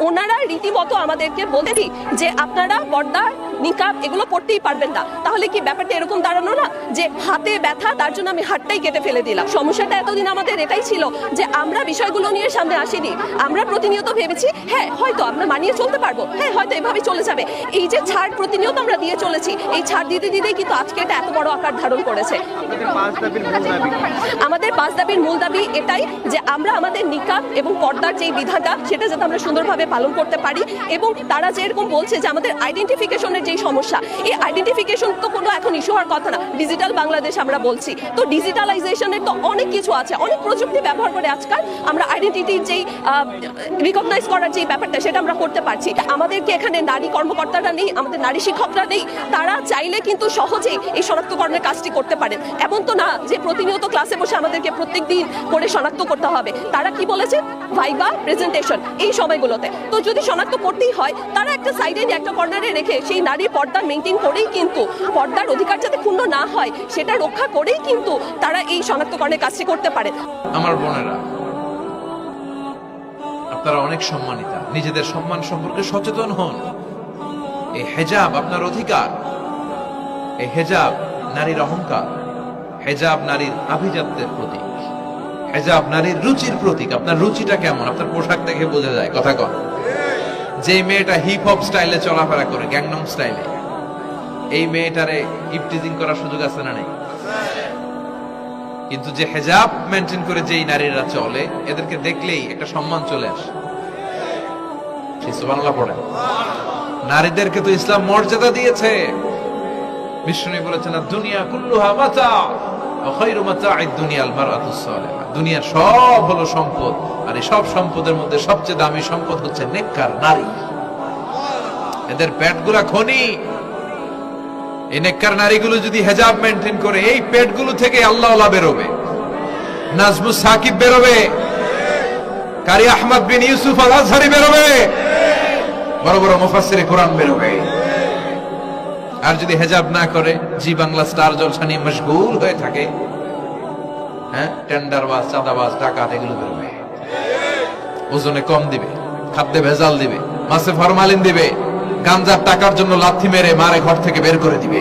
ওনারা রীতিমতো আমাদেরকে বলেছি যে আপনারা পর্দা নিকাব এগুলো পড়তেই পারবেন না। তাহলে কি ব্যাপারটা এরকম দাঁড়ানো না যে হাতে ব্যথা, তার জন্য আমি হাতটাই কেটে ফেলে দিলাম? সমস্যাটা এতদিন আমাদের এটাই ছিল যে আমরা বিষয়গুলো নিয়ে সামনে আসিনি। আমরা প্রতিনিয়ত ভেবেছি হ্যাঁ হয়তো আমরা মানিয়ে চলতে পারবো, হ্যাঁ হয়তো এভাবে চলে যাবে। এই যে ছাড় প্রতিনিয়ত আমরা দিয়ে চলেছি, এই ছাড় দিতে দিতেই কিন্তু আজকে এটা এত বড় আকার ধারণ করেছে। আমাদের 5 দাবির মূল দাবি এটাই যে আমরা আমাদের নিকাব এবং পর্দার যে বিধানটা সেটা যাতে আমরা সুন্দরভাবে পালন করতে পারি। এবং তারা যেরকম বলছে যে আমাদের আইডেন্টিফিকেশনের যে সমস্যা, এই আইডেন্টিফিকেশন তো কোনো এখন ইস্যু হওয়ার কথা না। ডিজিটাল বাংলাদেশ আমরা বলছি, তো ডিজিটালাইজেশনের তো অনেক কিছু আছে, অনেক প্রযুক্তি ব্যবহার করে আজকাল আমরা আইডেন্টিটির যেই রিকগনাইজ করার যে ব্যাপারটা সেটা আমরা করতে পারছি। আমাদেরকে এখানে নারী কর্মকর্তারা নেই, আমাদের নারী শিক্ষকরা নেই, তারা চাইলে কিন্তু সহজেই এই শনাক্তকরণের কাজটি করতে পারেন। এমন তো না যে প্রতিনিয়ত ক্লাসে বসে আমাদেরকে প্রত্যেক দিন করে শনাক্ত করতে হবে। তারা কি বলেছে, ভাইবা প্রেজেন্টেশন এই সময়গুলোতে। তো যদি শনাক্ত করতেই হয়, তারা একটা সাইডে একটা কর্নারে রেখে সেই নারীর পর্দা মেনটেন করেই কিন্তু পর্দার অধিকার যাতে ক্ষুণ্ণ না হয় সেটা রক্ষা করেই কিন্তু তারা এই শনাক্তকরণের কাজটি করতে পারে। আমার বোনেরা, আপনারা অনেক সম্মানিতা, নিজেদের সম্মান সম্পর্কে সচেতন হন। এই হেজাব আপনার অধিকার, এই হেজাব নারীর অহংকার, হেজাব নারীর আভিজাত্যের প্রতীক, হেজাব নারীর রুচির প্রতীক। আপনার রুচিটা কেমন আপনার পোশাক দেখে বোঝা যায়। কথা কন, যে মেয়েটা হিপ হপ স্টাইলে চলাফেরা করে, গ্যাংনম স্টাইলে, এই মেয়েটারে ইফটিজিং করার সুযোগ আছে না নেই? কিন্তু যে হেজাব মেনটেন করে যেই নারীরা চলে, এদেরকে দেখলেই একটা সম্মান চলে আসে। সুবহানাল্লাহ পড়ে। নারীদেরকে তো ইসলাম মর্যাদা দিয়েছে। বিষ্ণু বলেছেন দুনিয়া কুল্লুহা মাতা ওয়া খায়রু মাতা'আদ দুনিয়াল মারআতুস সালিহা। দুনিয়ার সব হলো সম্পদ, আর এই সব সম্পদের মধ্যে সবচেয়ে দামি সম্পদ হচ্ছে নেককার নারী। এদের পেটগুলা খনি। এই নেককার নারীগুলো যদি হেজাব মেনটেন করে, এই পেটগুলো থেকে আল্লাহওয়ালা বেরোবে, নাজমুস সাকিব বেরোবে, কারি আহমদ বিন ইউসুফ আল আজহারি বেরোবে, বড় বড় মুফাসসিরে কোরআন বেরোবে। আর যদি হেজাব না করে, জি বাংলা স্টার জলসা নিয়ে মশগুল হয়ে থাকে, হ্যাঁ, টেন্ডারবাজ, চাঁদাবাজ, ডাকাত, এগুলো বেরোবে। ওজনে কম দিবে, খাদ্যে ভেজাল দিবে, মাছে ফরমালিন দিবে, গাঞ্জার টাকার জন্য লাথি মেরে মারে ঘর থেকে বের করে দিবে।